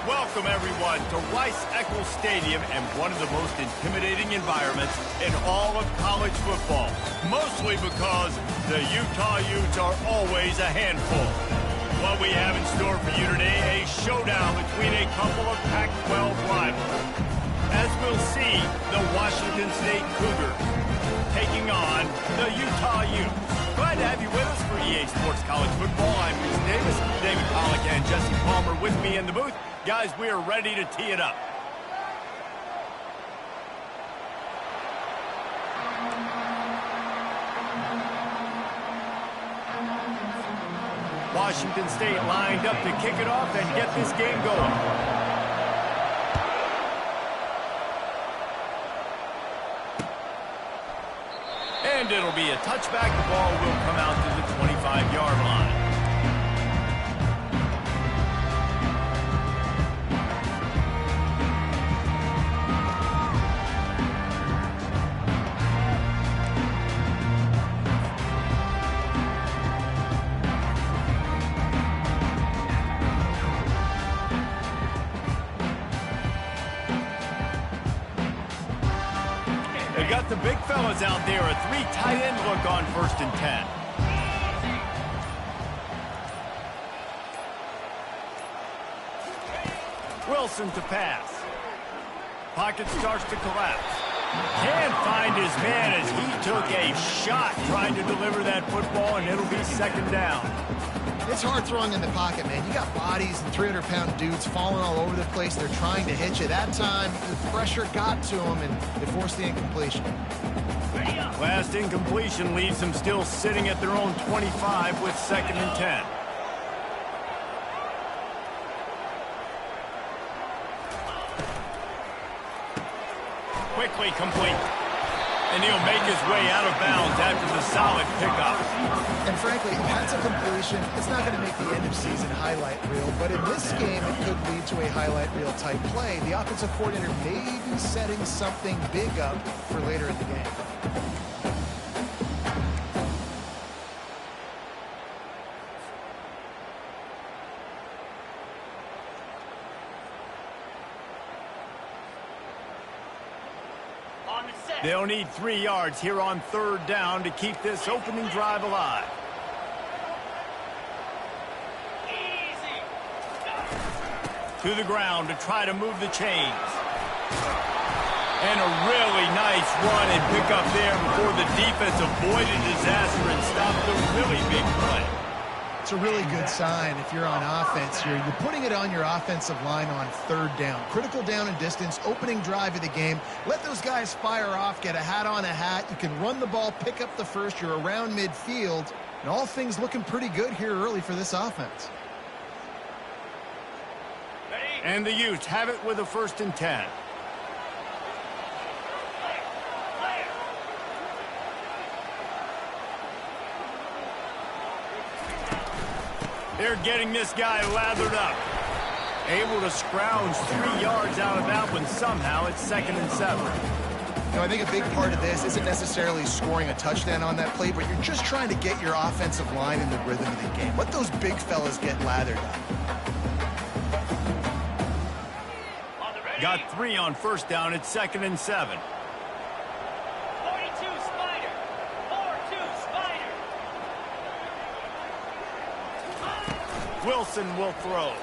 Welcome, everyone, to Rice-Eccles Stadium and one of the most intimidating environments in all of college football, mostly because the Utah Utes are always a handful. What we have in store for you today, a showdown between a couple of Pac-12 rivals. As we'll see, the Washington State Cougars taking on the Utah Utes. Glad to have you with us for EA Sports College Football. I'm Bruce Davis, David Pollack, and Jesse Palmer with me in the booth. Guys, we are ready to tee it up. Washington State lined up to kick it off and get this game going. And it'll be a touchback. The ball will come out to the 25-yard line. They got the big fellas out there. A three tight end look on 1st and 10. Wilson to pass. Pocket starts to collapse. Can't find his man as he took a shot trying to deliver that football, and it'll be 2nd down. It's hard throwing in the pocket, man. You got bodies and 300-pound dudes falling all over the place. They're trying to hit you. That time, the pressure got to them, and they forced the incompletion. Last incompletion leaves them still sitting at their own 25 with 2nd and 10. Quickly complete. And he'll make his way out of bounds after the solid pickup. And frankly, if that's a completion, it's not going to make the end-of-season highlight reel. But in this game, it could lead to a highlight reel type play. The offensive coordinator may be setting something big up for later in the game. They'll need 3 yards here on 3rd down to keep this opening drive alive. To the ground to try to move the chains. And a really nice run and pick up there before the defense avoided disaster and stopped a really big play. It's a really good sign if you're on offense here. You're putting it on your offensive line on 3rd down. Critical down and distance, opening drive of the game. Let those guys fire off, get a hat on a hat. You can run the ball, pick up the first. You're around midfield. And all things looking pretty good here early for this offense. And the Utes have it with a 1st and 10. They're getting this guy lathered up. Able to scrounge 3 yards out of that one somehow. It's 2nd and 7. You know, I think a big part of this isn't necessarily scoring a touchdown on that play, but you're just trying to get your offensive line in the rhythm of the game. Let those big fellas get lathered up. Got 3 on 1st down. It's 2nd and 7. Wilson will throw.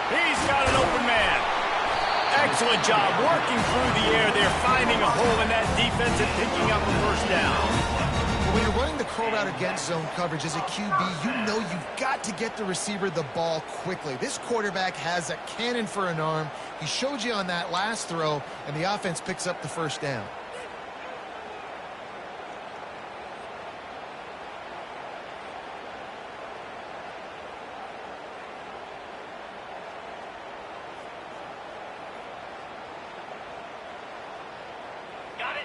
He's got an open man. Excellent job working through the air. They're finding a hole in that defense and picking up a 1st down. Well, when you're running the curl route against zone coverage as a QB, you know you've got to get the receiver the ball quickly. This quarterback has a cannon for an arm. He showed you on that last throw, and the offense picks up the 1st down.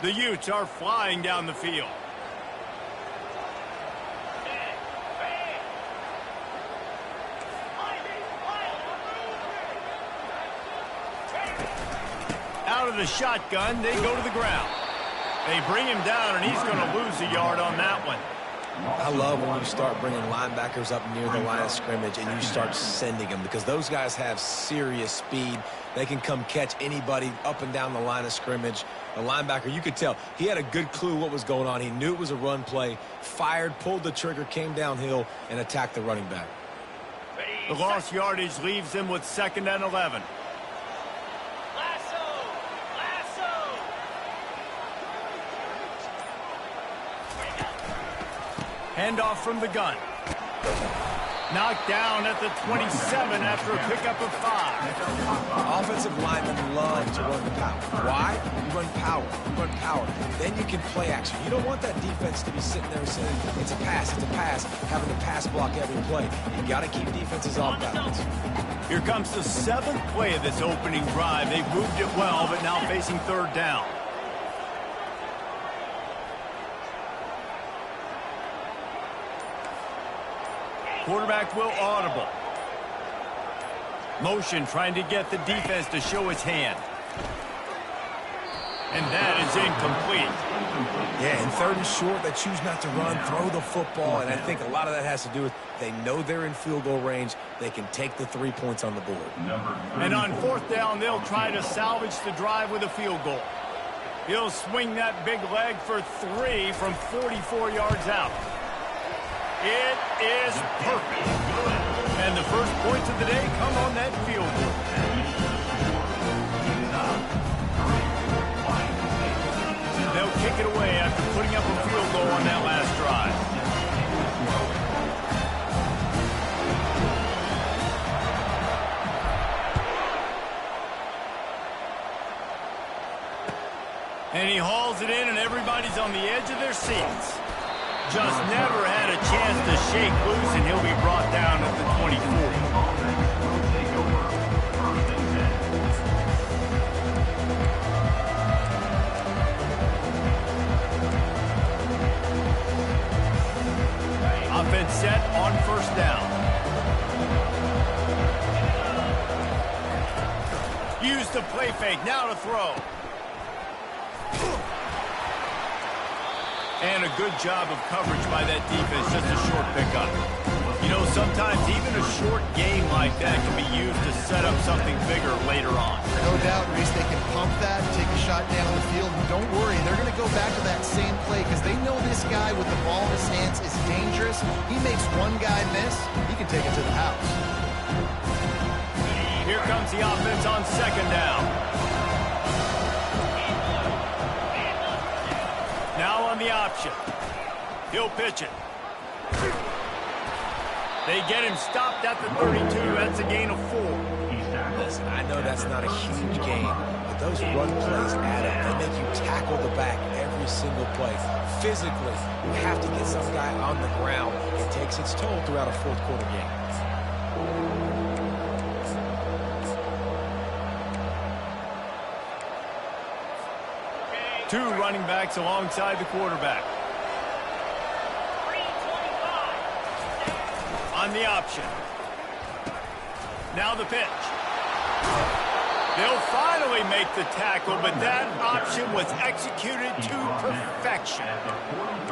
The Utes are flying down the field. Out of the shotgun, they go to the ground. They bring him down, and he's going to lose a yard on that one. I love when you start bringing linebackers up near the line of scrimmage and you start sending them, because those guys have serious speed. They can come catch anybody up and down the line of scrimmage. The linebacker, you could tell, he had a good clue what was going on. He knew it was a run play, fired, pulled the trigger, came downhill, and attacked the running back. The lost yardage leaves him with 2nd and 11. Handoff from the gun. Knocked down at the 27 after a pickup of 5. Offensive linemen love to run the power. Why? You run power. You run power. Then you can play action. You don't want that defense to be sitting there saying, it's a pass, having to pass block every play. You got to keep defenses off balance. Here comes the 7th play of this opening drive. They've moved it well, but now facing 3rd down. Quarterback will audible. Motion trying to get the defense to show its hand. And that is incomplete. Yeah, in 3rd and short, they choose not to run, throw the football, and I think a lot of that has to do with they know they're in field goal range. They can take the 3 points on the board. And on 4th down, they'll try to salvage the drive with a field goal. He'll swing that big leg for 3 from 44 yards out. It is perfect. And the first points of the day come on that field goal. They'll kick it away after putting up a field goal on that last drive. And he hauls it in, and everybody's on the edge of their seats. Just never had a chance to shake loose, and he'll be brought down at the 24. Offense set on 1st down. Use the play fake, now to throw. And a good job of coverage by that defense, just a short pickup. You know, sometimes even a short game like that can be used to set up something bigger later on. No doubt, Reese, they can pump that, take a shot down the field. And don't worry, they're going to go back to that same play because they know this guy with the ball in his hands is dangerous. He makes one guy miss, he can take it to the house. Here comes the offense on 2nd down. Now on the option. He'll pitch it. They get him stopped at the 32. That's a gain of 4. Listen, I know that's not a huge gain, but those run plays add up. They make you tackle the back every single play. Physically, you have to get some guy on the ground. It takes its toll throughout a 4th quarter game. Two running backs alongside the quarterback. On the option. Now the pitch. They'll finally make the tackle, but that option was executed to perfection.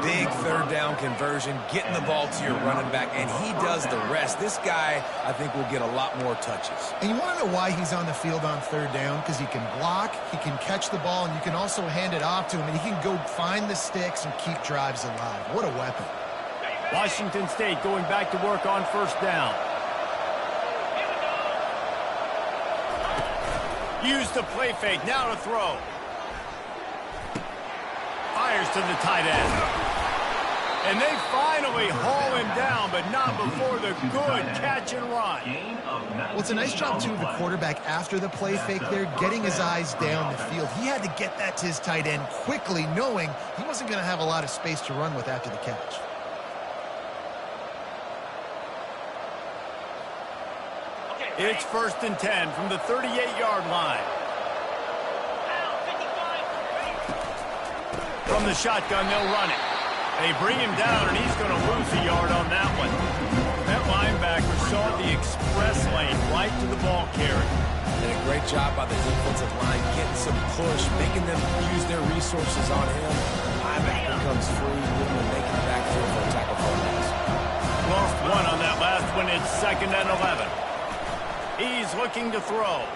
Big 3rd down conversion, getting the ball to your running back, and he does the rest. This guy, I think, will get a lot more touches. And you want to know why he's on the field on 3rd down? Because he can block, he can catch the ball, and you can also hand it off to him, and he can go find the sticks and keep drives alive. What a weapon. Washington State going back to work on 1st down. Use the play fake, now to throw. Fires to the tight end. And they finally haul him down, but not before the good catch and run. Well, it's a nice job, too, of the quarterback after the play fake there, getting his eyes down the field. He had to get that to his tight end quickly, knowing he wasn't going to have a lot of space to run with after the catch. It's 1st and 10 from the 38-yard line. From the shotgun, they'll run it. They bring him down, and he's going to lose a yard on that one. That linebacker saw the express lane right to the ball carrier. And a great job by the defensive line, getting some push, making them use their resources on him. The linebacker comes free, making the backfield for a tackle. Lost one on that last one. It's 2nd and 11. He's looking to throw.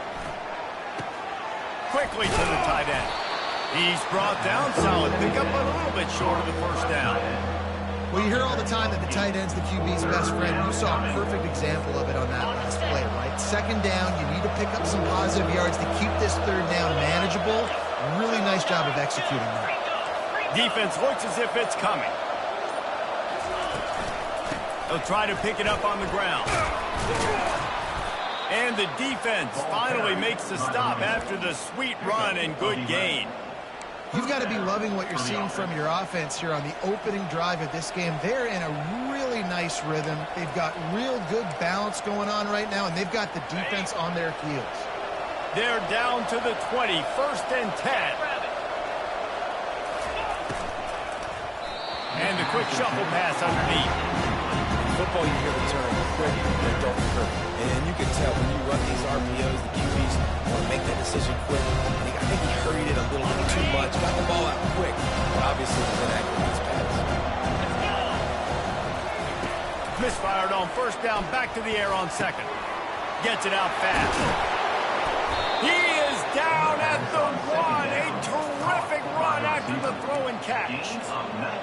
Quickly to the tight end. He's brought down. Solid pickup, but a little bit short of the first down. Well, you hear all the time that the tight end's the QB's best friend. You saw a perfect example of it on that last play, right? 2nd down, you need to pick up some positive yards to keep this 3rd down manageable. Really nice job of executing that. Defense looks as if it's coming. They'll try to pick it up on the ground. And the defense finally makes the stop after the sweet run and good gain. You've got to be loving what you're seeing from your offense here on the opening drive of this game. They're in a really nice rhythm. They've got real good balance going on right now, and they've got the defense on their heels. They're down to the 20, 1st and 10. And the quick shuffle pass underneath. Football, you hear the term quick, but don't hurt. And you can tell when you run these RPOs, the QBs want to make that decision quick. I think he hurried it a little bit too much, got the ball out quick, but obviously was inaccurate in his pass. Misfired on 1st down, back to the air on 2nd. Gets it out fast. He is down at the 1. A terrific run after the throw and catch.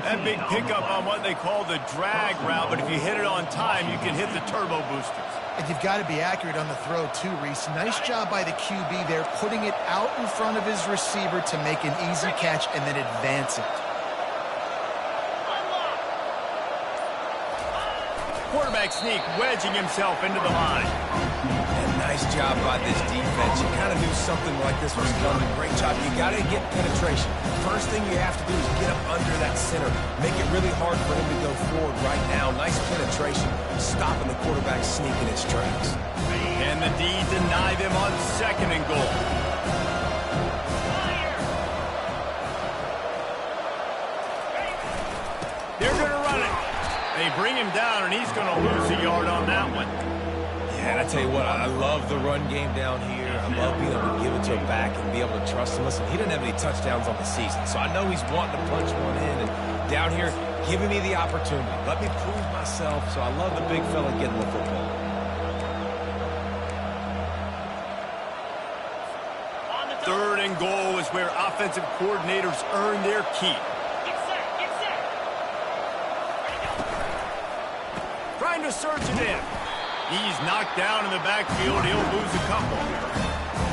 That big pickup on what they call the drag route, but if you hit it on time, you can hit the turbo boosters. And you've got to be accurate on the throw too, Reese. Nice job by the QB there, putting it out in front of his receiver to make an easy catch and then advance it. Quarterback sneak, wedging himself into the line. And nice job by this defense. You kind of knew something like this was coming. Great job. You got to get penetration. First thing you have to do is get up under that center. Make it really hard for him to go forward right now. Nice penetration, stopping the quarterback sneak in its tracks. And the D deny them on 2nd and goal. They're going to run it. They bring him down, and he's going to lose a yard on that one. Yeah, and I tell you what, I love the run game down here. I love being able to give it to a back and be able to trust him. Listen, he didn't have any touchdowns on the season, so I know he's wanting to punch one in. And down here, giving me the opportunity. Let me prove myself, so I love the big fella getting the football. Third and goal is where offensive coordinators earn their keep. Trying to surge it in. He's knocked down in the backfield. He'll lose a couple.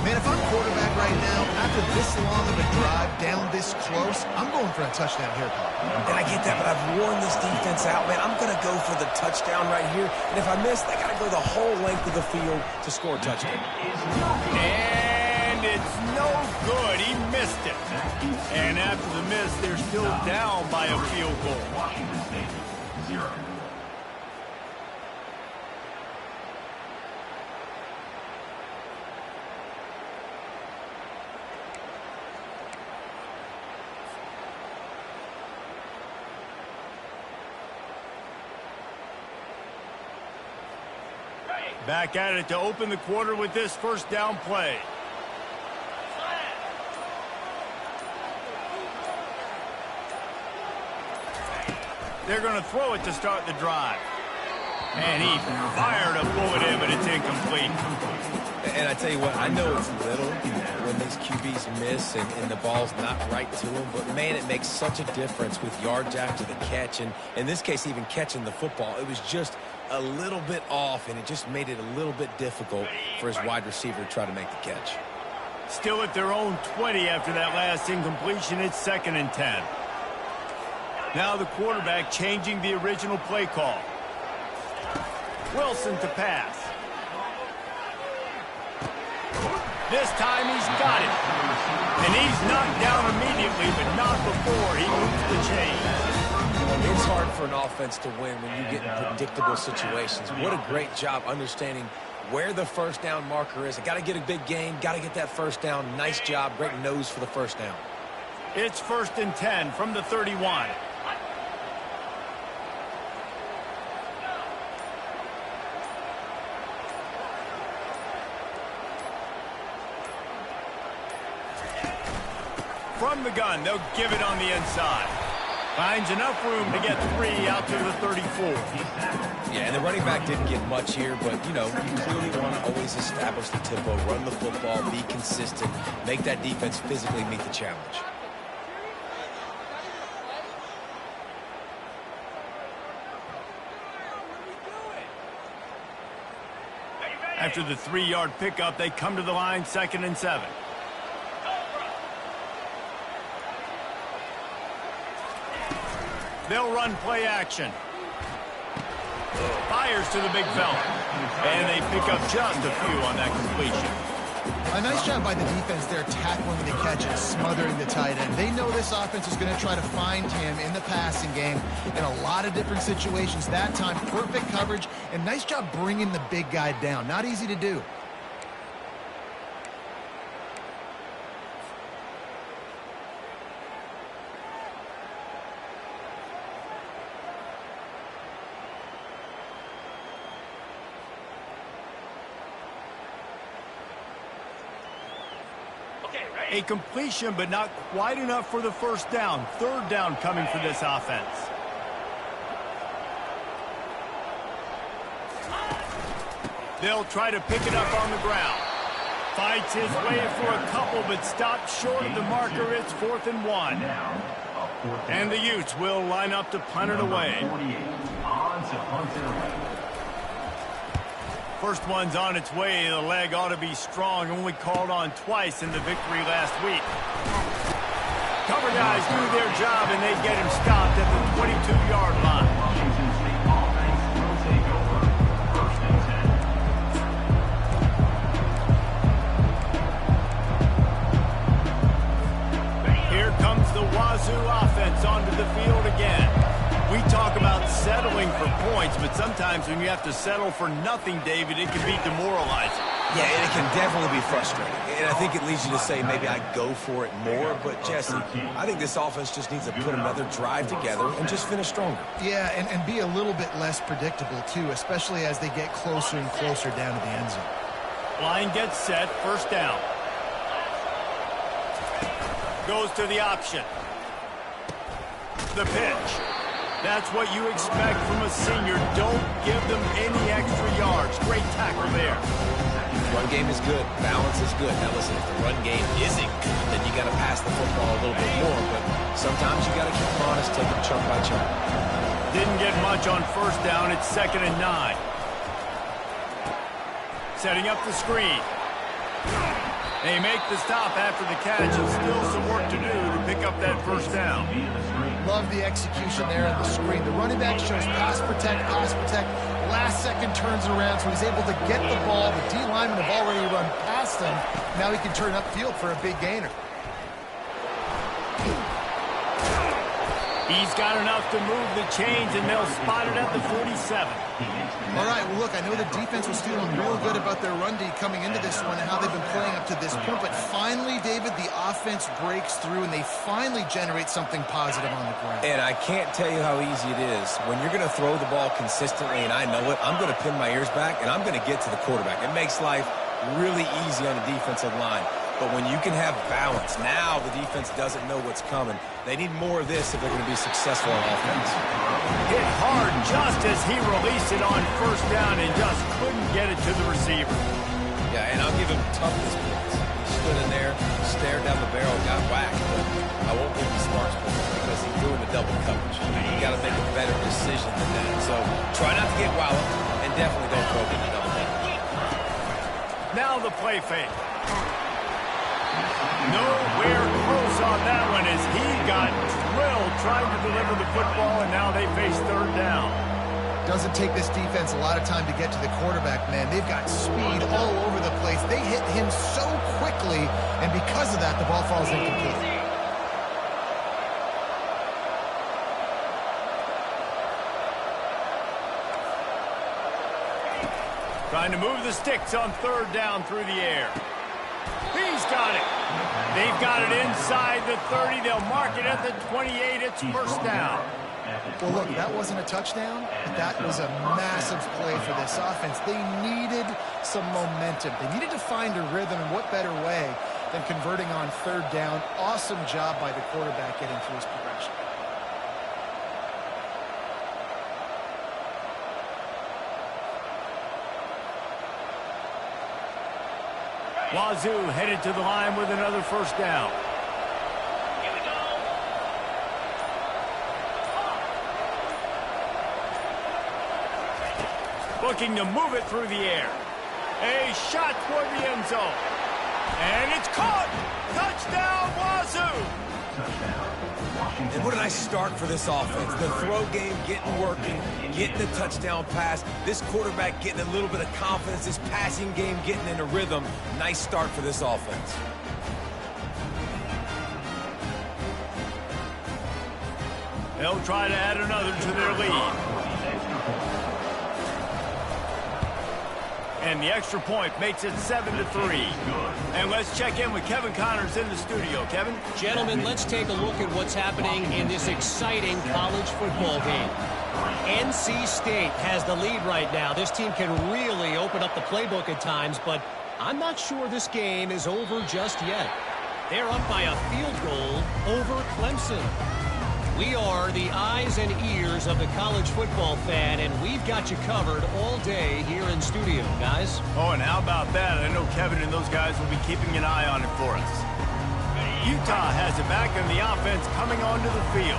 Man, if I'm quarterback right now, after this long of a drive down this close, I'm going for a touchdown here, Paul. And I get that, but I've worn this defense out, man. I'm going to go for the touchdown right here. And if I miss, I got to go the whole length of the field to score a touchdown. And it's no good. He missed it. And after the miss, they're still down by a field goal. Washington State, 0. Back at it to open the quarter with this 1st down play. They're going to throw it to start the drive. And he fired a bullet in, but it's incomplete. And I tell you what, I know it's little when these QBs miss and the ball's not right to them, but man, it makes such a difference with yards after the catch. And in this case, even catching the football, it was just a little bit off, and it just made it a little bit difficult for his wide receiver to try to make the catch. Still at their own 20 after that last incompletion. It's 2nd and 10. Now the quarterback changing the original play call. Wilson to pass. This time he's got it. And he's knocked down immediately, but not before he moves the chains. It's hard for an offense to win when you get in predictable situations. What a great job understanding where the 1st down marker is. I got to get a big gain, got to get that 1st down. Nice job, great nose for the 1st down. It's 1st and 10 from the 31. From the gun, they'll give it on the inside. Finds enough room to get 3 out to the 34. Yeah, and the running back didn't get much here, but, you know, you clearly want to always establish the tempo, run the football, be consistent, make that defense physically meet the challenge. After the 3-yard pickup, they come to the line, 2nd and 7. They'll run play action. Fires to the big fella. And they pick up just a few on that completion. A nice job by the defense there tackling the catch and smothering the tight end. They know this offense is going to try to find him in the passing game in a lot of different situations. That time, perfect coverage, and nice job bringing the big guy down. Not easy to do. A completion, but not quite enough for the first down. 3rd down coming for this offense. They'll try to pick it up on the ground. Fights his way for a couple, but stops short of the marker. It's 4th and 1. And the Utes will line up to punt it away. First one's on its way. The leg ought to be strong. Only called on twice in the victory last week. Cover guys do their job, and they get him stopped at the 22-yard line. Washington State offense will take over 1st and 10. Here comes the Wazzu offense onto the field again. We talk about settling for points, but sometimes when you have to settle for nothing, David, it can be demoralizing. Yeah, and it can definitely be frustrating. And I think it leads you to say maybe I go for it more. But, Jesse, I think this offense just needs to put another drive together and just finish stronger. Yeah, and be a little bit less predictable, too, especially as they get closer and closer down to the end zone. Line gets set, 1st down. Goes to the option. The pitch. That's what you expect from a senior. Don't give them any extra yards. Great tackle there. Run game is good. Balance is good. Now, listen, if the run game isn't good, then you got to pass the football a little bit more. But sometimes you got to keep them honest, take them chunk by chunk. Didn't get much on 1st down. It's 2nd and 9. Setting up the screen. They make the stop after the catch, and still some work to do to pick up that 1st down. Love the execution there on the screen. The running back shows pass protect, last second turns around, so he's able to get the ball. The D linemen have already run past him. Now he can turn upfield for a big gainer. He's got enough to move the chains, and they'll spot it at the 47. All right, well, look, I know the defense was feeling real good about their run D coming into this one and how they've been playing up to this point, but finally, David, the offense breaks through, and they finally generate something positive on the ground. And I can't tell you how easy it is. When you're going to throw the ball consistently, and I know it, I'm going to pin my ears back, and I'm going to get to the quarterback. It makes life really easy on the defensive line. But when you can have balance, now the defense doesn't know what's coming. They need more of this if they're going to be successful on offense. Hit hard just as he released it on 1st down and just couldn't get it to the receiver. Yeah, and I'll give him toughness points. He stood in there, stared down the barrel, got whacked. But I won't give him smarts points because he's doing the double coverage. You got to make a better decision than that. So try not to get walloped, and definitely don't throw in the double coverage. Now the play fake. Nowhere close on that one as he got drilled trying to deliver the football, and now they face 3rd down. Doesn't take this defense a lot of time to get to the quarterback, man. They've got speed all over the place. They hit him so quickly, and because of that, the ball falls incomplete. Trying to move the sticks on 3rd down through the air. He's got it. They've got it inside the 30. They'll mark it at the 28. It's 1st down. Well, look, that wasn't a touchdown, but that was a massive play for this offense. They needed some momentum. They needed to find a rhythm, and what better way than converting on 3rd down. Awesome job by the quarterback getting through his progression. Wazzu headed to the line with another first down. Here we go. Looking to move it through the air. A shot toward the end zone. And it's caught! Touchdown, Wazzu! And what a nice start for this offense. The throw game getting working, getting the touchdown pass. This quarterback getting a little bit of confidence. This passing game getting in a rhythm. Nice start for this offense. They'll try to add another to their lead. And the extra point makes it 7-3. And let's check in with Kevin Connors in the studio. Kevin? Gentlemen, let's take a look at what's happening in this exciting college football game. NC State has the lead right now. This team can really open up the playbook at times, but I'm not sure this game is over just yet. They're up by a field goal over Clemson. We are the eyes and ears of the college football fan, and we've got you covered all day here in studio, guys. Oh, and how about that? I know Kevin and those guys will be keeping an eye on it for us. Utah has it back, and the offense coming onto the field.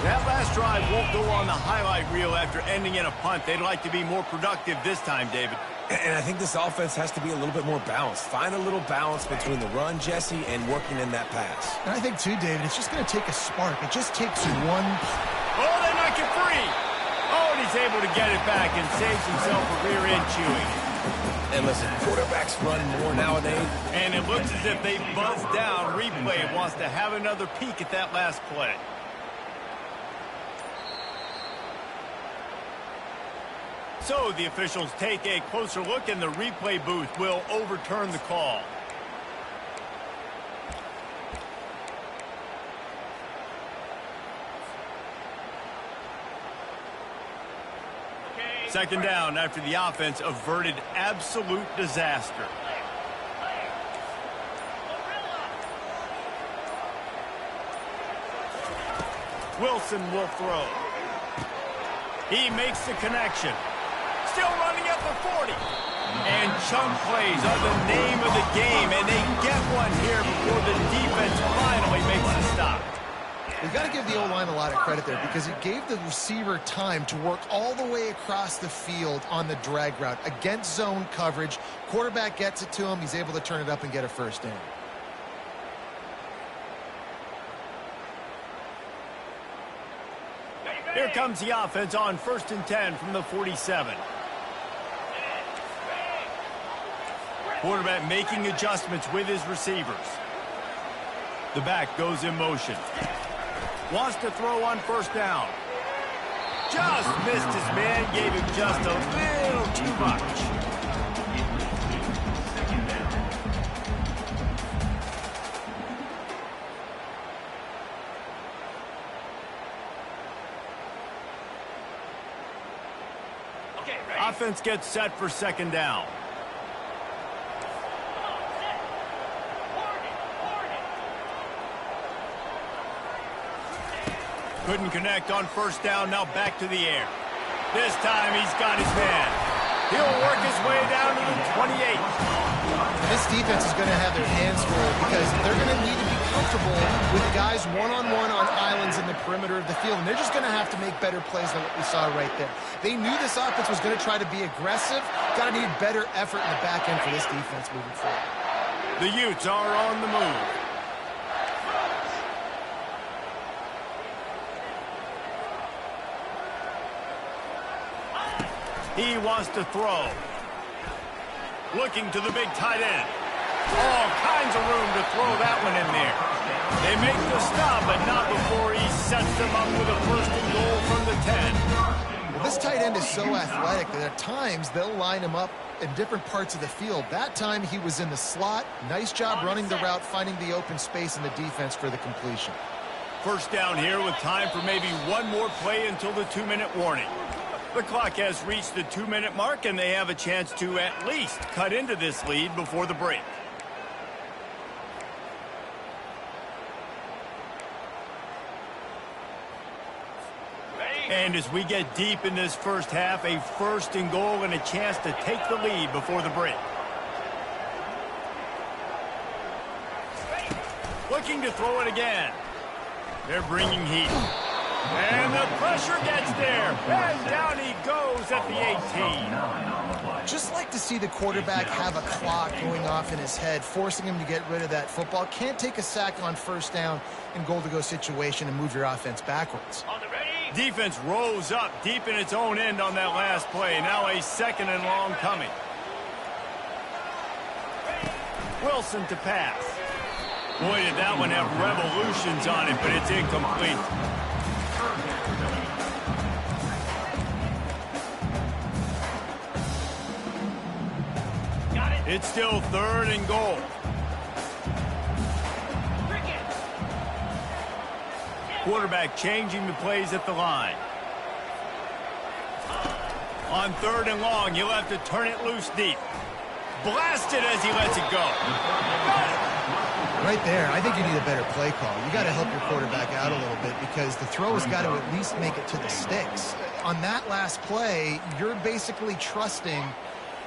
That last drive won't go on the highlight reel after ending in a punt. They'd like to be more productive this time, David. And I think this offense has to be a little bit more balanced. Find a little balance between the run, Jesse, and working in that pass. And I think, too, David, it's just going to take a spark. It just takes one. Oh, they knock it free. Oh, and he's able to get it back and saves himself a rear end chewing. And listen, quarterbacks run more nowadays. And it looks as if they buzzed down. Replay wants to have another peek at that last play. So the officials take a closer look, and the replay booth will overturn the call. Second down after the offense averted absolute disaster. Wilson will throw. He makes the connection. Still running at the 40. And chunk plays are the name of the game, and they get one here before the defense finally makes a stop. We've got to give the O-line a lot of credit there because it gave the receiver time to work all the way across the field on the drag route against zone coverage. Quarterback gets it to him. He's able to turn it up and get a first down. Here comes the offense on 1st and 10 from the 47. Quarterback making adjustments with his receivers. The back goes in motion. Wants to throw on first down. Just missed his man, gave him just a little too much. Offense gets set for second down. Couldn't connect on first down, now back to the air. This time he's got his man. He'll work his way down to the 28. This defense is going to have their hands full because they're going to need to be comfortable with guys one-on-one on islands in the perimeter of the field, and they're just going to have to make better plays than what we saw right there. They knew this offense was going to try to be aggressive. Got to need better effort in the back end for this defense moving forward. The Utes are on the move. He wants to throw. Looking to the big tight end. All kinds of room to throw that one in there. They make the stop, but not before he sets them up with a first and goal from the 10. Well, this tight end is so athletic that at times they'll line him up in different parts of the field. That time he was in the slot. Nice job running the route, finding the open space in the defense for the completion. First down here with time for maybe one more play until the 2-minute warning. The clock has reached the 2-minute mark, and they have a chance to at least cut into this lead before the break. And as we get deep in this first half, a first and goal and a chance to take the lead before the break. Looking to throw it again. They're bringing heat. And the pressure gets there. And down he goes at the 18. Just like to see the quarterback have a clock going off in his head, forcing him to get rid of that football. Can't take a sack on first down in goal-to-go situation and move your offense backwards. Defense rose up deep in its own end on that last play. Now a 2nd and long coming. Wilson to pass. Boy, did that one have revolutions on it, but it's incomplete. It's still 3rd and goal. Quarterback changing the plays at the line. On 3rd and long, you'll have to turn it loose deep. Blasted as he lets it go. Right there, I think you need a better play call. You got to help your quarterback out a little bit because the throw has got to at least make it to the sticks. On that last play, you're basically trusting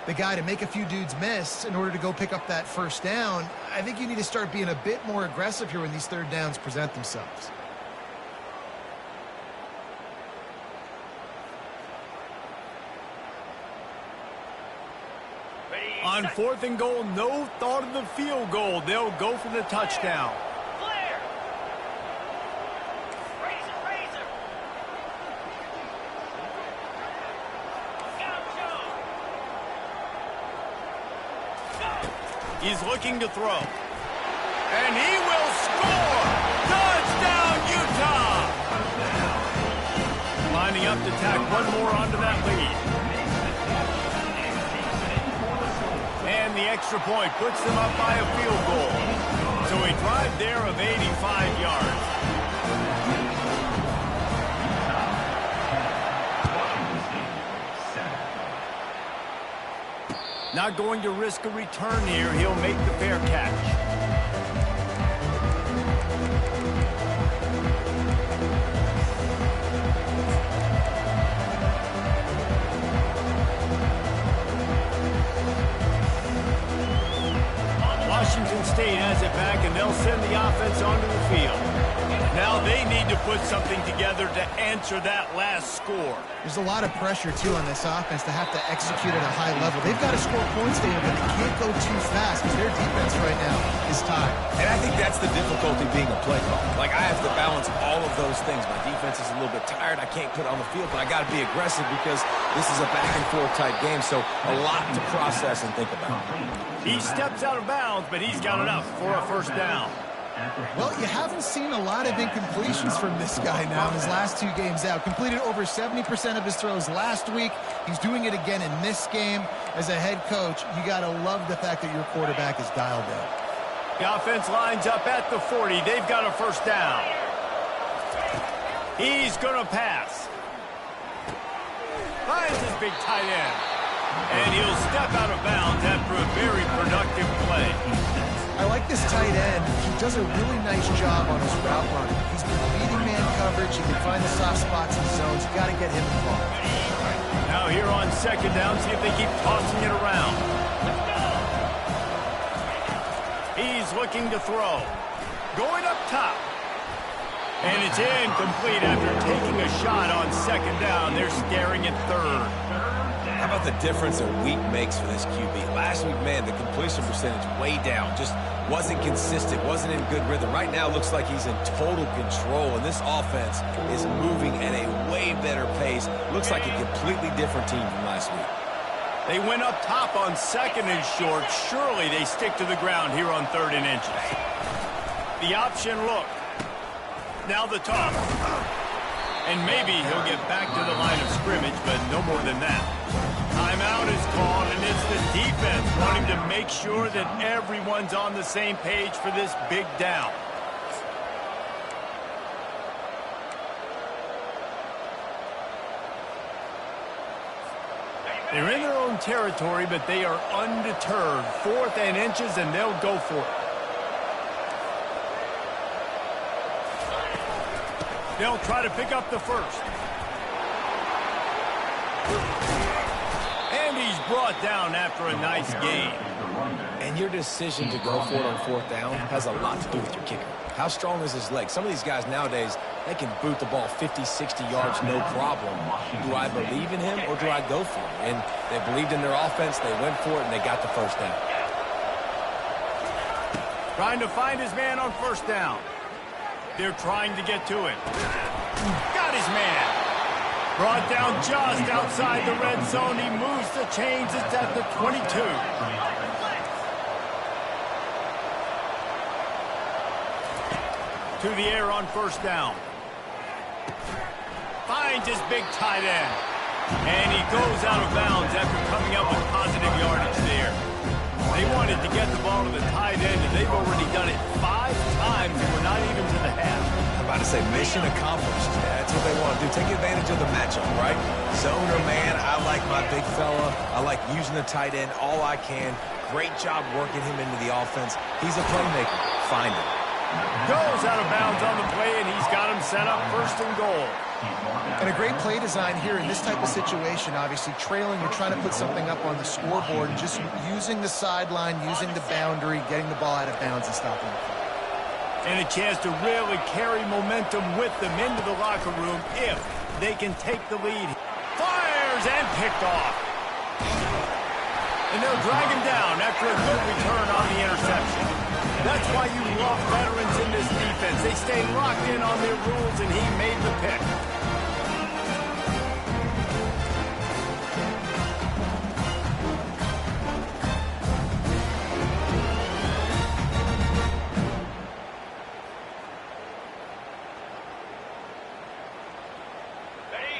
the guy to make a few dudes miss in order to go pick up that first down. I think you need to start being a bit more aggressive here when these 3rd downs present themselves. On 4th and goal, no thought of the field goal. They'll go for the touchdown. He's looking to throw. And he will score! Touchdown, Utah! Lining up to tack one more onto that lead. And the extra point puts them up by a field goal. So a drive there of 85 yards. Not going to risk a return here. He'll make the fair catch. Washington State has it back, and they'll send the offense onto the field. Now they need to put something together to answer that last score. There's a lot of pressure, too, on this offense to have to execute at a high level. They've got to score points there, but they can't go too fast because their defense right now is tired. And I think that's the difficulty being a play call. Like, I have to balance all of those things. My defense is a little bit tired. I can't put it on the field, but I got to be aggressive because this is a back-and-forth type game, so a lot to process and think about. He steps out of bounds, but he's got enough for a first down. Well, you haven't seen a lot of incompletions from this guy now in his last 2 games out. Completed over 70% of his throws last week. He's doing it again in this game. As a head coach, you got to love the fact that your quarterback is dialed in. The offense lines up at the 40. They've got a first down. He's going to pass. Finds his big tight end. And he'll step out of bounds after a very productive play. I like this tight end. He does a really nice job on his route running. He's been beating man coverage. He can find the soft spots in zones. You got to get him involved. Now here on 2nd down, see if they keep tossing it around. He's looking to throw. Going up top. And it's incomplete after taking a shot on 2nd down. They're staring at 3rd. How about the difference a week makes for this QB? Last week, man, the completion percentage way down. Just wasn't consistent, wasn't in good rhythm. Right now, looks like he's in total control, and this offense is moving at a way better pace. Looks like a completely different team from last week. They went up top on 2nd and short. Surely they stick to the ground here on 3rd and inches. The option look. Now the toss. And maybe he'll get back to the line of scrimmage, but no more than that. Timeout is called, and it's the defense wanting to make sure that everyone's on the same page for this big down. They're in their own territory, but they are undeterred. 4th and inches, and they'll go for it. They'll try to pick up the first. And he's brought down after a nice gain. And your decision to go for it on fourth down has a lot to do with your kicker. How strong is his leg? Some of these guys nowadays, they can boot the ball 50, 60 yards, no problem. Do I believe in him or do I go for it? And they believed in their offense, they went for it, and they got the first down. Trying to find his man on first down. They're trying to get to it. Got his man. Brought down just outside the red zone. He moves the chains. It's at the 22. To the air on first down. Finds his big tight end. And he goes out of bounds after coming up with positive yardage there. They wanted to get the ball to the tight end, and they've already done it 5 times, and we're not even to the half. I'm about to say mission accomplished. That's what they want to do. Take advantage of the matchup, right? Zone or man, I like my big fella. I like using the tight end all I can. Great job working him into the offense. He's a playmaker. Find him. Goes out of bounds on the play, and he's got him set up first and goal. And a great play design here in this type of situation. Obviously, trailing, you're trying to put something up on the scoreboard, and just using the sideline, using the boundary, getting the ball out of bounds and stopping the play. And a chance to really carry momentum with them into the locker room if they can take the lead. Fires and picked off. And they'll drag him down after a good return on the interception. That's why you love veterans in this defense. They stay locked in on their rules, and he made the pick.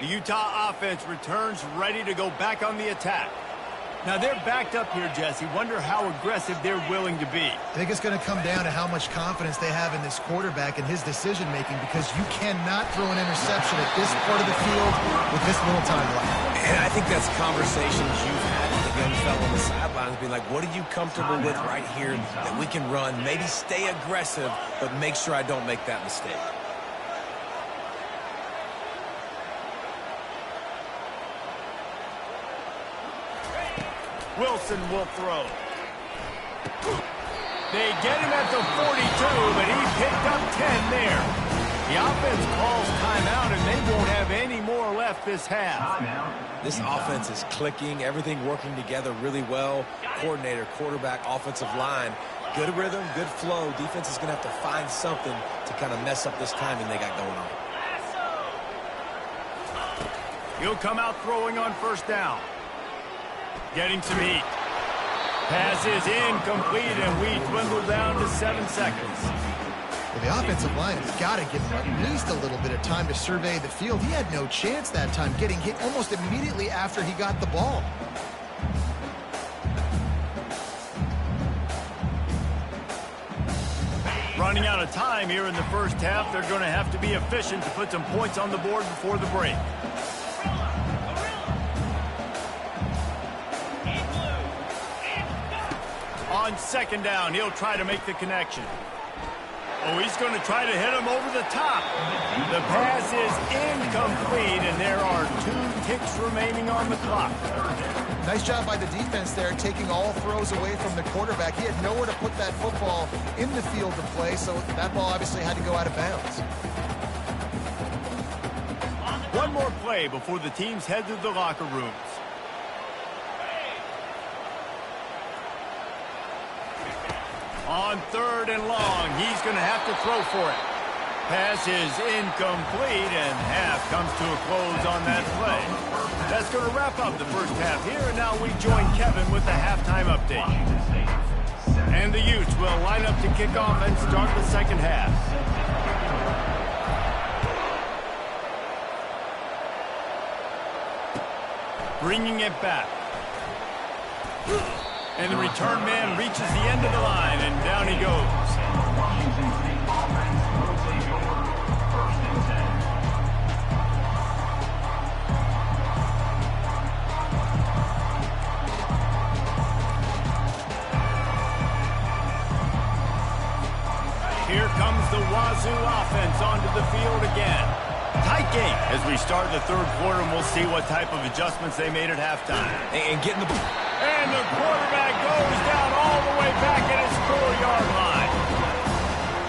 The Utah offense returns ready to go back on the attack. Now, they're backed up here, Jesse. Wonder how aggressive they're willing to be. I think it's going to come down to how much confidence they have in this quarterback and his decision-making, because you cannot throw an interception at this part of the field with this little time left. And I think that's conversations you've had with the young fellow on the sidelines, being like, what are you comfortable with right here that we can run? Maybe stay aggressive, but make sure I don't make that mistake. Wilson will throw. They get him at the 42, but he picked up 10 there. The offense calls timeout, and they won't have any more left this half. This offense is clicking, everything working together really well. Coordinator, quarterback, offensive line. Good rhythm, good flow. Defense is going to have to find something to kind of mess up this timing they got going on. He'll come out throwing on first down. Getting some heat. Pass is incomplete, and we dwindle down to 7 seconds. Well, the offensive line has got to give him at least a little bit of time to survey the field. He had no chance that time, getting hit almost immediately after he got the ball. Running out of time here in the first half. They're going to have to be efficient to put some points on the board before the break. On second down, he'll try to make the connection. Oh, he's going to try to hit him over the top. The pass is incomplete, and there are 2 ticks remaining on the clock. Nice job by the defense there, taking all throws away from the quarterback. He had nowhere to put that football in the field to play, so that ball obviously had to go out of bounds. One more play before the teams head to the locker rooms. On third and long, he's going to have to throw for it. Pass is incomplete, and half comes to a close on that play. That's going to wrap up the first half here, and now we join Kevin with the halftime update. And the Utes will line up to kick off and start the second half. Bringing it back. And the return man reaches the end of the line, and down he goes. Here comes the Wazzu offense onto the field again. Tight game as we start the third quarter, and we'll see what type of adjustments they made at halftime. And getting the... And the quarterback goes down all the way back at his 4-yard line.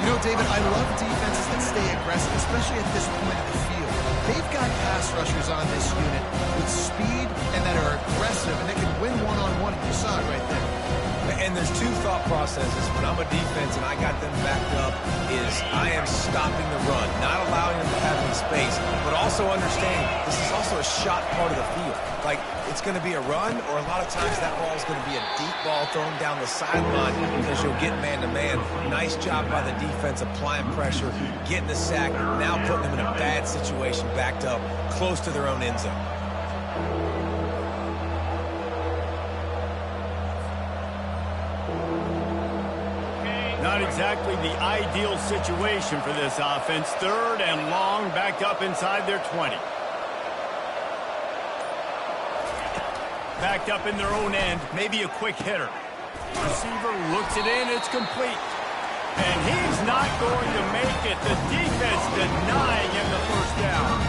You know, David, I love defenses that stay aggressive, especially at this point of the field. They've got pass rushers on this unit with speed and that are aggressive, and they can win one-on-one, and you saw it right there. And there's two thought processes when I'm a defense and I got them backed up is I am stopping the run, not allowing them to have any space, but also understanding this is also a shot part of the field. Like, it's going to be a run, or a lot of times that ball is going to be a deep ball thrown down the sideline because you'll get man-to-man. Nice job by the defense applying pressure, getting the sack, now putting them in a bad situation backed up close to their own end zone. Not exactly the ideal situation for this offense. 3rd and long, backed up inside their 20. Backed up in their own end, maybe a quick hitter. Receiver looks it in, it's complete. And he's not going to make it. The defense denying him the first down.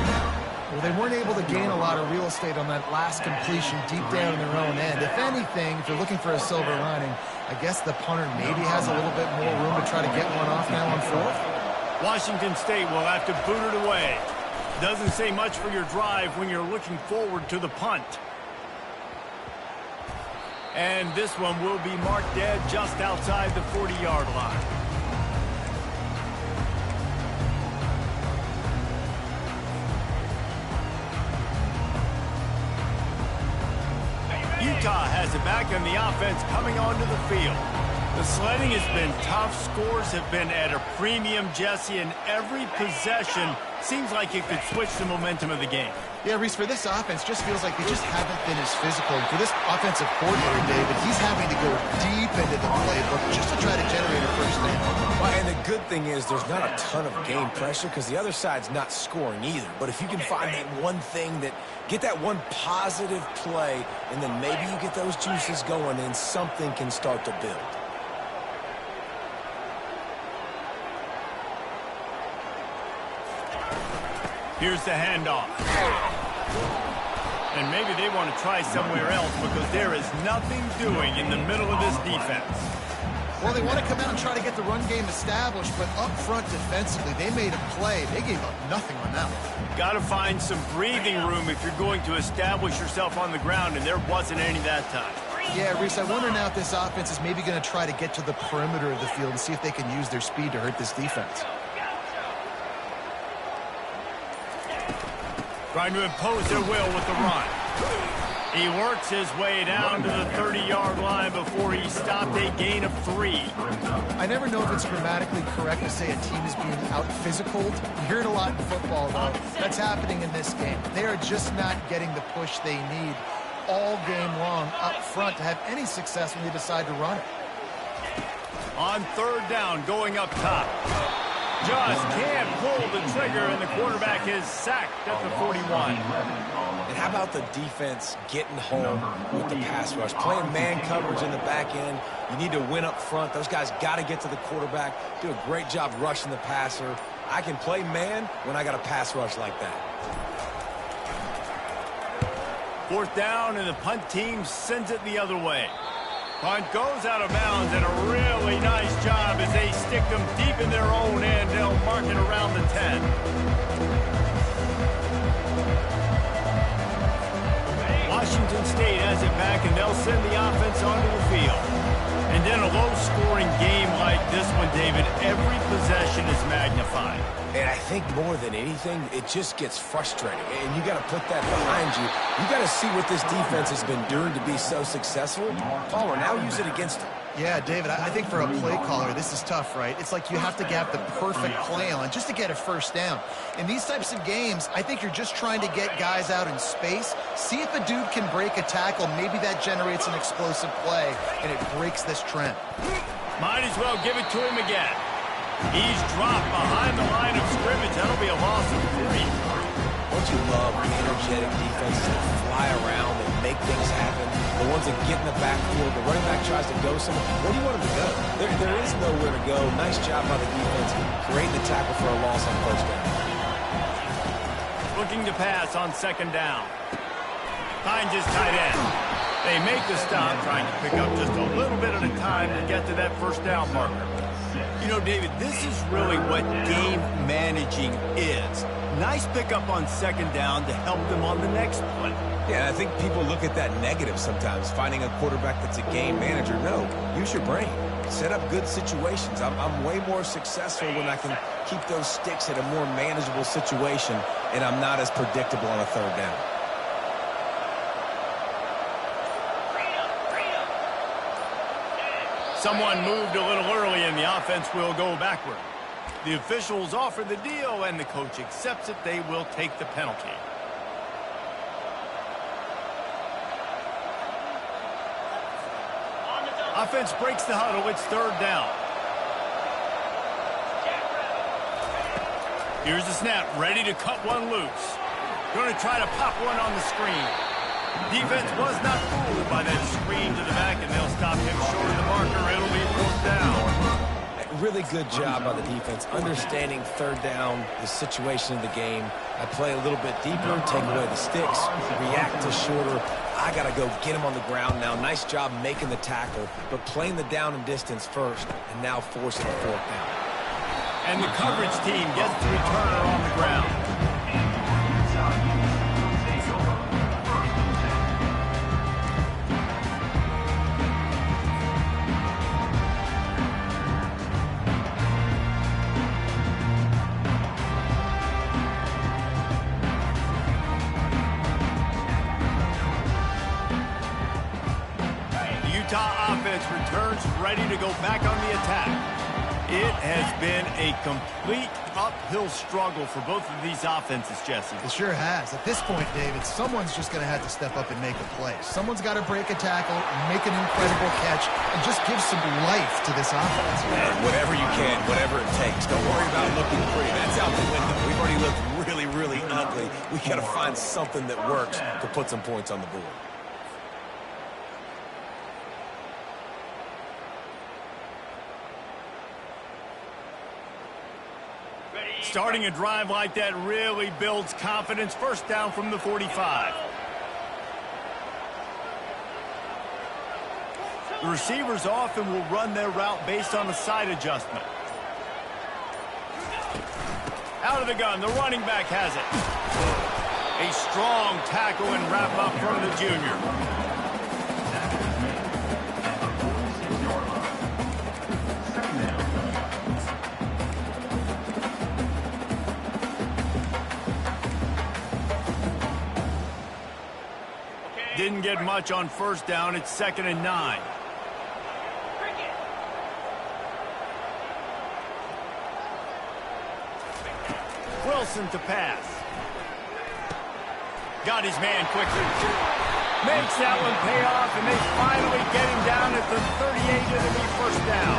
Well, they weren't able to gain a lot of real estate on that last completion deep down in their own end. If anything, if you're looking for a silver lining, I guess the punter maybe has a little bit more room to try to get one off now on 4th. Washington State will have to boot it away. Doesn't say much for your drive when you're looking forward to the punt. And this one will be marked dead just outside the 40-yard line. Utah has it back, and the offense coming onto the field. The sledding has been tough. Scores have been at a premium, Jesse, and every possession seems like it could switch the momentum of the game. Yeah, Reese, for this offense, just feels like they just haven't been as physical. And for this offensive coordinator, David, he's having to go deep into the playbook just to try to generate a first down. Well, and the good thing is there's not a ton of game pressure because the other side's not scoring either. But if you can find that one thing that, get that one positive play, and then maybe you get those juices going, and something can start to build. Here's the handoff. And maybe they want to try somewhere else because there is nothing doing in the middle of this defense. Well, they want to come out and try to get the run game established, but up front defensively, they made a play. They gave up nothing on that one. Got to find some breathing room if you're going to establish yourself on the ground, and there wasn't any that time. Yeah, Reese, I wonder now if this offense is maybe going to try to get to the perimeter of the field and see if they can use their speed to hurt this defense. Trying to impose their will with the run. He works his way down to the 30-yard line before he stopped a gain of 3. I never know if it's grammatically correct to say a team is being out-physicaled. You hear it a lot in football, though. That's happening in this game. They are just not getting the push they need all game long up front to have any success when they decide to run it. On 3rd down, going up top. Just can't pull the trigger, and the quarterback is sacked at the 41. And how about the defense getting home with the pass rush? Playing man coverage in the back end. You need to win up front. Those guys got to get to the quarterback. Do a great job rushing the passer. I can play man when I got a pass rush like that. 4th down, and the punt team sends it the other way. Punt goes out of bounds, and a really nice job as they stick them deep in their own end. They'll mark it around the 10. Washington State has it back, and they'll send the offense onto the field. And then a low-scoring game like this one, David, every possession is magnified. And I think more than anything, it just gets frustrating. And you got to put that behind you. You got to see what this defense has been doing to be so successful. Palmer, now use it against them. Yeah, David, I think for a play caller, this is tough, right? It's like you have to have the perfect play on just to get a first down. In these types of games, I think you're just trying to get guys out in space, see if a dude can break a tackle. Maybe that generates an explosive play, and it breaks this trend. Might as well give it to him again. He's dropped behind the line of scrimmage. That'll be a loss of 3. Don't you love the energetic defenses that fly around and make things happen? The ones that get in the backfield, the running back tries to go somewhere. Where do you want him to go? There is nowhere to go. Nice job by the defense creating the tackle for a loss on 1st down. Looking to pass on second down. Finds his tight end. They make the stop, trying to pick up just a little bit at a time to get to that first down marker. You know, David, this is really what game managing is. Nice pickup on second down to help them on the next play. Yeah, I think people look at that negative sometimes, finding a quarterback that's a game manager. No, use your brain. Set up good situations. I'm way more successful when I can keep those sticks at a more manageable situation, and I'm not as predictable on a third down. Someone moved a little early, and the offense will go backward. The officials offer the deal, and the coach accepts it. They will take the penalty. Offense breaks the huddle. It's third down. Here's the snap. Ready to cut one loose. Going to try to pop one on the screen. Defense was not fooled by that screen to the back, and they'll stop him short of the marker. It'll be fourth down. Really good job by the defense, understanding third down, the situation of the game. I play a little bit deeper, take away the sticks, react to shorter. I got to go get him on the ground now. Nice job making the tackle, but playing the down and distance first, and now forcing the fourth down. And the coverage team gets the returner on the ground. Utah offense returns ready to go back on the attack. It has been a complete uphill struggle for both of these offenses, Jesse. It sure has. At this point, David, someone's just going to have to step up and make a play. Someone's got to break a tackle, make an incredible catch, and just give some life to this offense. And whatever you can, whatever it takes. Don't worry about looking pretty. That's out the window. We've already looked really, really ugly. We got to find something that works to put some points on the board. Starting a drive like that really builds confidence. First down from the 45. The receivers often will run their route based on a side adjustment. Out of the gun, the running back has it. A strong tackle and wrap up from the junior. Didn't get much on first down. It's 2nd and 9. Wilson to pass. Got his man quickly. Makes that one pay off, and they finally get him down at the 38. It'll be first down.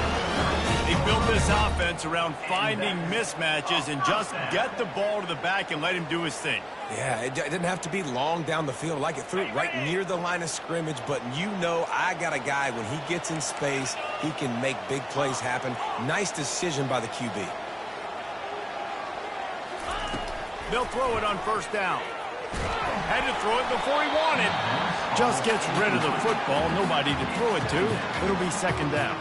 They built this offense around finding mismatches and just get the ball to the back and let him do his thing. Yeah, it didn't have to be long down the field. Like it threw it right near the line of scrimmage, but you know I got a guy, when he gets in space, he can make big plays happen. Nice decision by the QB. They'll throw it on first down. Had to throw it before he wanted. Just gets rid of the football. Nobody to throw it to. It'll be 2nd down.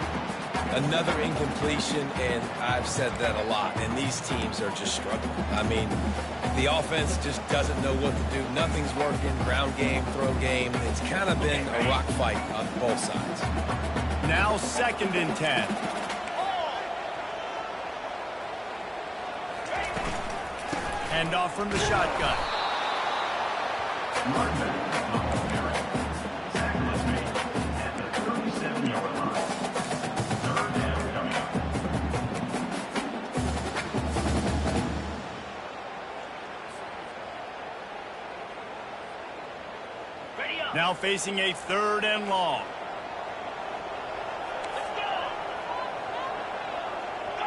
Another incompletion, and I've said that a lot, and these teams are just struggling. I mean, the offense just doesn't know what to do. Nothing's working. Ground game, throw game. It's kind of been a rock fight on both sides. Now 2nd and 10. Handoff from the shotgun. Now facing a 3rd and long.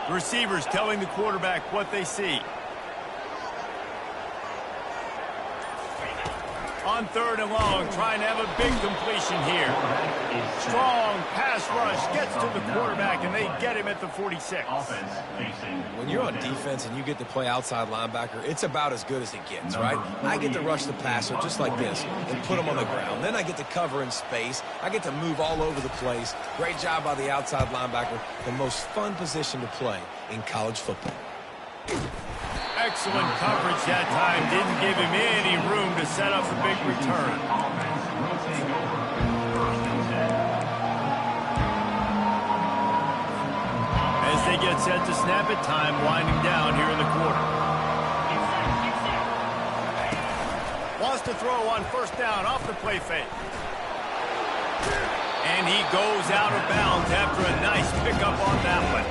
The receivers telling the quarterback what they see. On 3rd and long, trying to have a big completion here. Strong pass rush gets to the quarterback, and they get him at the 46. When you're on defense and you get to play outside linebacker, it's about as good as it gets, right? I get to rush the passer just like this and put him on the ground. Then I get to cover in space. I get to move all over the place. Great job by the outside linebacker. The most fun position to play in college football. Excellent coverage that time. Didn't give him any room to set up a big return. As they get set to snap it, time winding down here in the quarter. Wants to throw on 1st down off the play fake. And he goes out of bounds after a nice pickup on that one.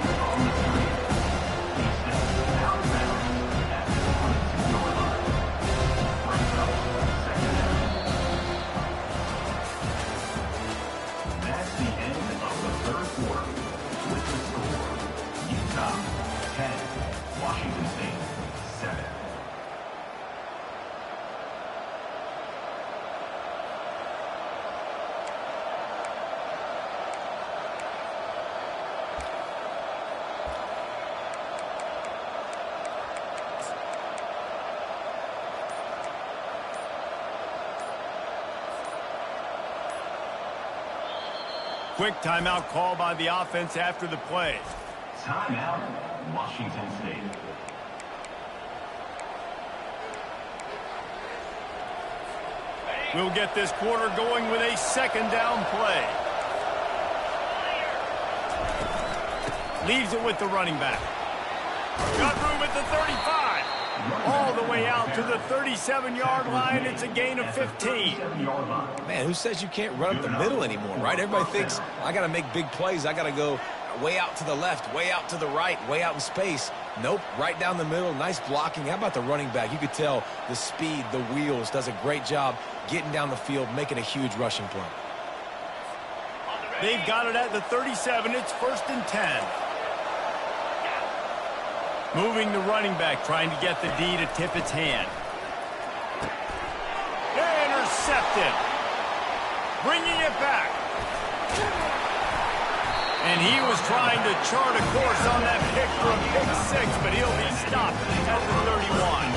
Quick timeout call by the offense after the play. Timeout, Washington State. We'll get this quarter going with a 2nd down play. Leaves it with the running back. Got room at the 35. All the way out to the 37-yard line. It's a gain of 15. Man, who says you can't run up the middle anymore, right? Everybody thinks, I got to make big plays. I got to go way out to the left, way out to the right, way out in space. Nope, right down the middle. Nice blocking. How about the running back? You could tell the speed, the wheels, does a great job getting down the field, making a huge rushing play. They've got it at the 37. It's 1st and 10. Moving the running back, trying to get the D to tip its hand. Intercepted. Bringing it back. And he was trying to chart a course on that pick for a pick 6, but he'll be stopped at the 31.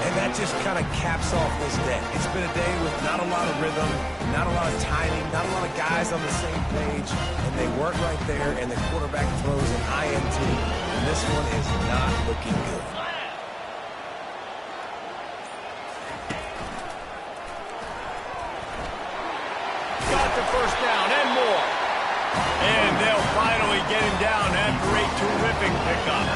And that just kind of caps off this day. It's been a day with not a lot of rhythm, not a lot of timing, not a lot of guys on the same page, and they work right there, and the quarterback throws an INT. And this one is not looking good. Got the 1st down and more. And they'll finally get him down after a terrific pickup.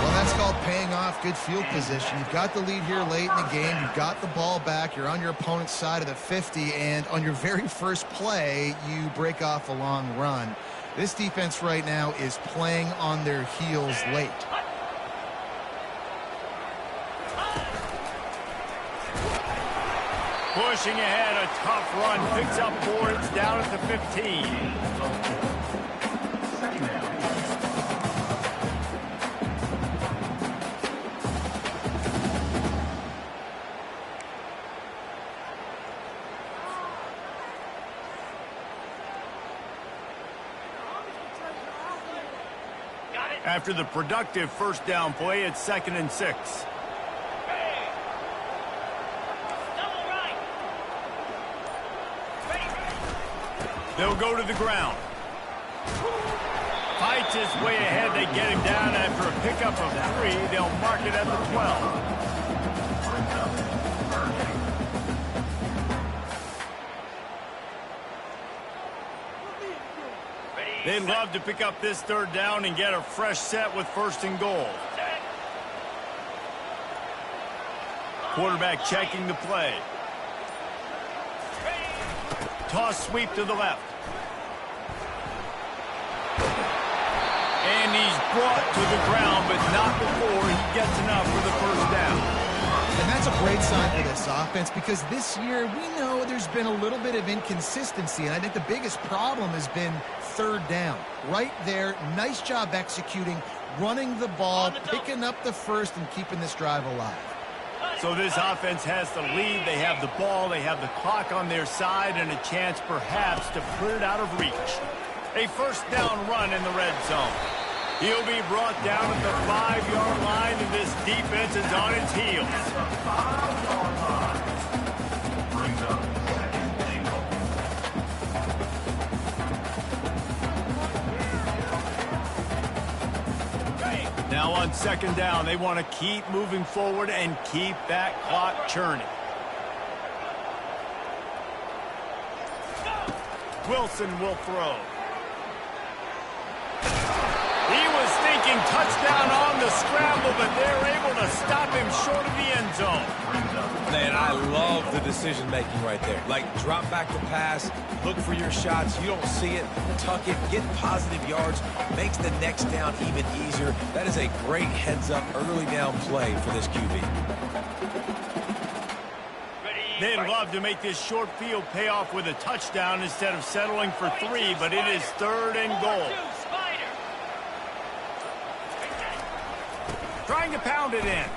Well, that's called paying off good field position. You've got the lead here late in the game. You've got the ball back. You're on your opponent's side of the 50, and on your very first play, you break off a long run. This defense right now is playing on their heels late. Pushing ahead, a tough run, picks up 4, it's down at the 15. After the productive 1st down play, it's 2nd and 6. They'll go to the ground. Fights his way ahead. They get him down after a pickup of 3. They'll mark it at the 12. They'd love to pick up this 3rd down and get a fresh set with 1st and goal. Quarterback checking the play. Toss sweep to the left. And he's brought to the ground, but not before he gets enough for the 1st down. And that's a great sign for this offense, because this year we know there's been a little bit of inconsistency, and I think the biggest problem has been 3rd down. Right there, nice job executing, running the ball, picking up the 1st, and keeping this drive alive. So this offense has the lead. They have the ball. They have the clock on their side and a chance perhaps to put it out of reach. A first down run in the red zone. He'll be brought down at the 5-yard line, and this defense is on its heels. Now on second down, they want to keep moving forward and keep that clock churning. Wilson will throw. He was thinking touchdown on the scramble, but they're able to stop him short of the end zone. Man, I love the decision-making right there. Like, drop back to pass, look for your shots. You don't see it, tuck it, get positive yards, makes the next down even easier. That is a great heads-up early down play for this QB. They'd love to make this short field pay off with a touchdown instead of settling for 3, but it is 3rd and goal. Trying to pound it in.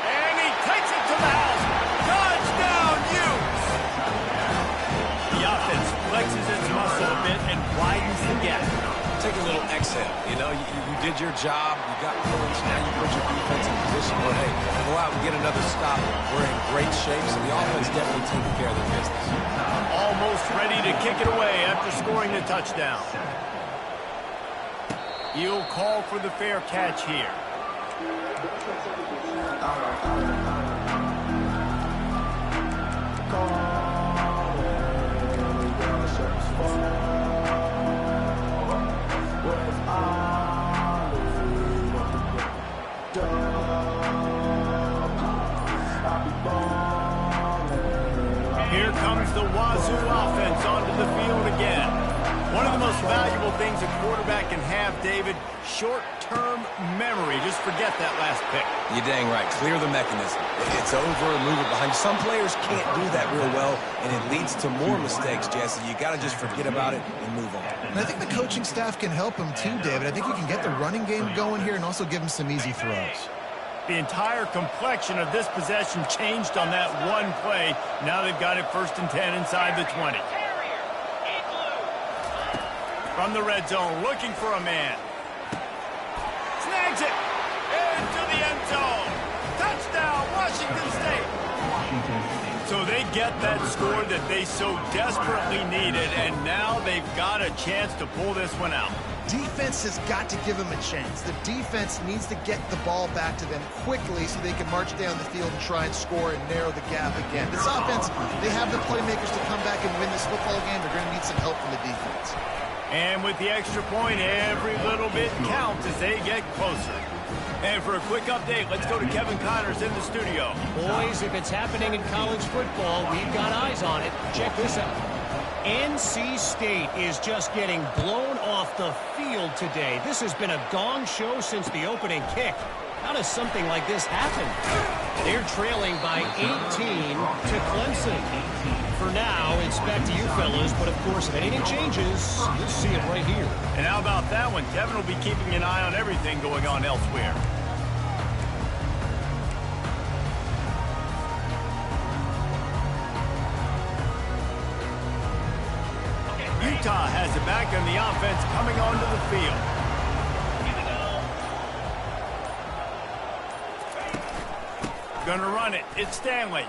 And he takes it to the house. Touchdown, Utes! The offense flexes its muscle a bit and widens the gap. Take a little exhale. You know, you did your job. You got points. Now you put your defense in position where, hey, go out and get another stop. We're in great shape, so the offense definitely taking care of their business. Almost ready to kick it away after scoring the touchdown. He'll call for the fair catch here. Here comes the Wazzu offense onto the field again. One of the most valuable things a quarterback can have, David, short-term memory. Just forget that last pick. You're dang right. Clear the mechanism. It's over and move it behind you. Some players can't do that real well, and it leads to more mistakes, Jesse. You got to just forget about it and move on. And I think the coaching staff can help him too, David. I think you can get the running game going here and also give him some easy throws. The entire complexion of this possession changed on that one play. Now they've got it 1st and 10 inside the 20. From the red zone, looking for a man. Snags it into the end zone. Touchdown, Washington State. So they get that score that they so desperately needed, and now they've got a chance to pull this one out. Defense has got to give them a chance. The defense needs to get the ball back to them quickly so they can march down the field and try and score and narrow the gap again. This offense, they have the playmakers to come back and win this football game. They're going to need some help from the defense. And with the extra point, every little bit counts as they get closer. And for a quick update, let's go to Kevin Connors in the studio. Boys, if it's happening in college football, we've got eyes on it. Check this out. NC State is just getting blown off the field today. This has been a gong show since the opening kick. How does something like this happen? They're trailing by 18 to Clemson. For now, it's back to you fellas, but of course, if anything changes, you'll see it right here. And how about that one? Kevin will be keeping an eye on everything going on elsewhere. Utah has it back on the offense coming onto the field. Gonna run it. It's Stanley.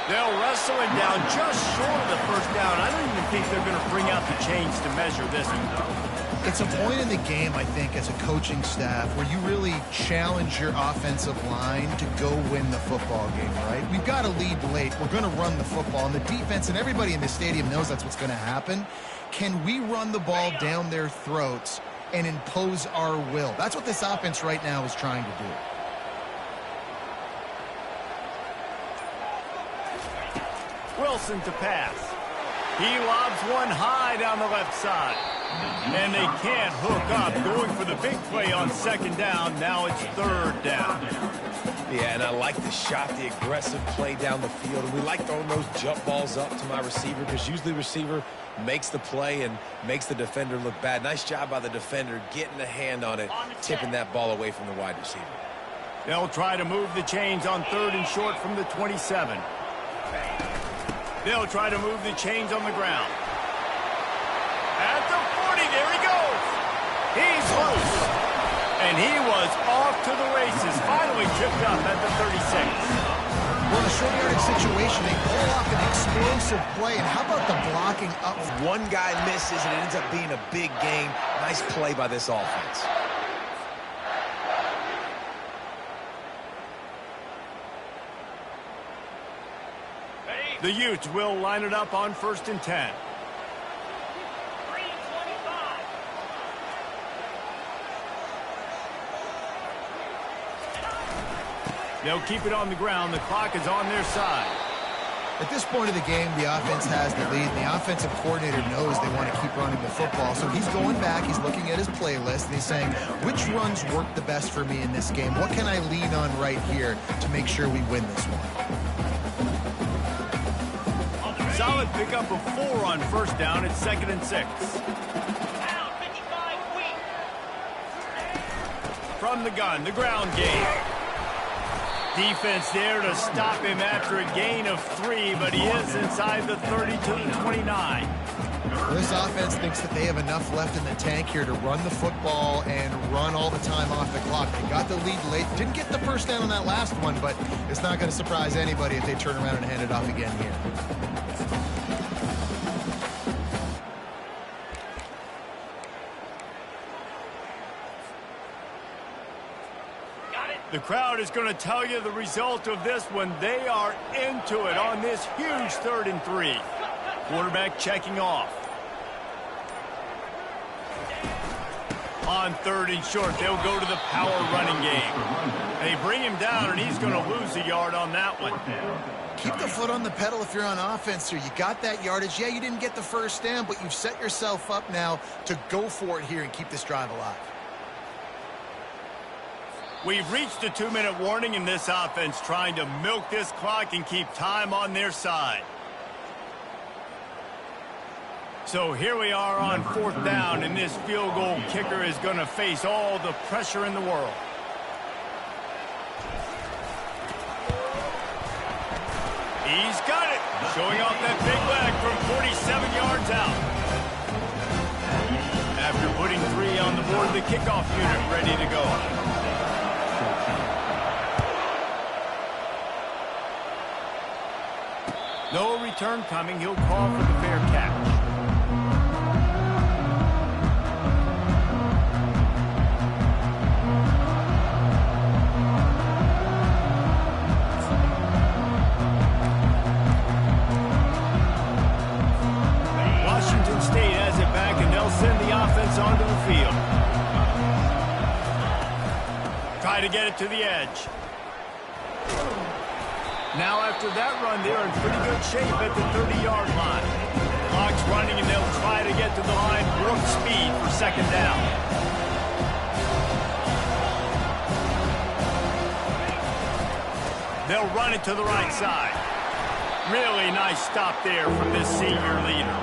They'll wrestle him down just short of the first down. I don't even think they're going to bring out the chains to measure this one, though. It's a point in the game, I think, as a coaching staff where you really challenge your offensive line to go win the football game, right? We've got to lead late. We're going to run the football. And the defense and everybody in the stadium knows that's what's going to happen. Can we run the ball down their throats and impose our will? That's what this offense right now is trying to do. Wilson to pass. He lobs one high down the left side. And they can't hook up. Going for the big play on second down. Now it's 3rd down. Yeah, and I like the shot, the aggressive play down the field. And we like throwing those jump balls up to my receiver because usually the receiver makes the play and makes the defender look bad. Nice job by the defender getting a hand on it, tipping that ball away from the wide receiver. They'll try to move the chains on 3rd and short from the 27. They'll try to move the chains on the ground. At the 40, there he goes. He's loose. And he was off to the races, finally tripped up at the 36. Well, in a short yardage situation, they pull off an explosive play. And how about the blocking up? One guy misses, and it ends up being a big gain. Nice play by this offense. The Utes will line it up on 1st and 10. They'll keep it on the ground. The clock is on their side. At this point of the game, the offense has the lead. And the offensive coordinator knows they want to keep running the football. So he's going back. He's looking at his playlist. And he's saying, which runs work the best for me in this game? What can I lean on right here to make sure we win this one? Solid pickup of 4 on 1st down at 2nd and 6. From the gun, the ground game. Defense there to stop him after a gain of 3, but he is inside the 32-29. This offense thinks that they have enough left in the tank here to run the football and run all the time off the clock. They got the lead late. Didn't get the first down on that last one, but it's not going to surprise anybody if they turn around and hand it off again here. The crowd is going to tell you the result of this when they are into it on this huge 3rd and 3. Quarterback checking off. On 3rd and short, they'll go to the power running game. They bring him down, and he's going to lose a yard on that one. Keep the foot on the pedal if you're on offense here. You got that yardage. Yeah, you didn't get the first down, but you've set yourself up now to go for it here and keep this drive alive. We've reached a 2-minute warning in this offense, trying to milk this clock and keep time on their side. So here we are on 4th down, and this field goal kicker is going to face all the pressure in the world. He's got it, showing off that big leg from 47 yards out. After putting 3 on the board, the kickoff unit ready to go. No return coming. He'll call for the fair catch. Washington State has it back, and they'll send the offense onto the field. Try to get it to the edge. Now after that run, they're in pretty good shape at the 30-yard line. Clock's running, and they'll try to get to the line warp speed for 2nd down. They'll run it to the right side. Really nice stop there from this senior leader.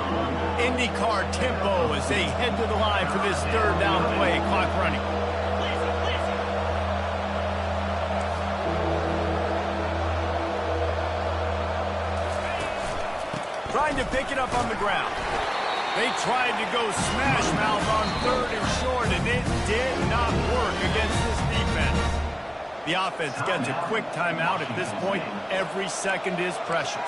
IndyCar tempo as they head to the line for this 3rd down play. Clock running. Trying to pick it up on the ground. They tried to go smash mouth on 3rd and short, and it did not work against this defense. The offense gets a quick timeout. At this point, every second is precious.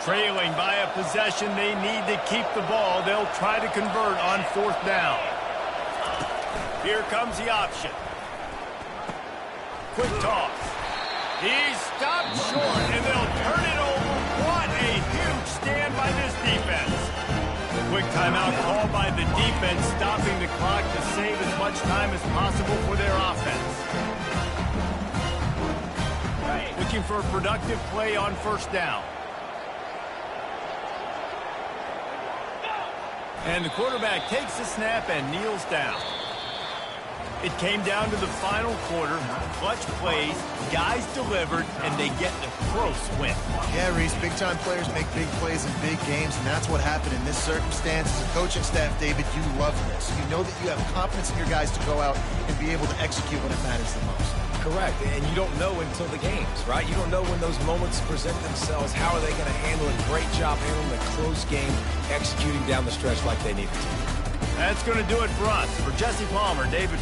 Trailing by a possession, they need to keep the ball. They'll try to convert on 4th down. Here comes the option. Quick toss. He's stopped short, and they'll turn it over. What a huge stand by this defense. Quick timeout called by the defense, stopping the clock to save as much time as possible for their offense. Looking for a productive play on 1st down. And the quarterback takes the snap and kneels down. It came down to the final quarter, clutch plays, guys delivered, and they get the close win. Yeah, Reese, big-time players make big plays in big games, and that's what happened in this circumstance. As a coaching staff, David, you love this. You know that you have confidence in your guys to go out and be able to execute when it matters the most. Correct, and you don't know until the games, right? You don't know when those moments present themselves. How are they going to handle it? Great job handling a close game, executing down the stretch like they needed to. That's going to do it for us. For Jesse Palmer, David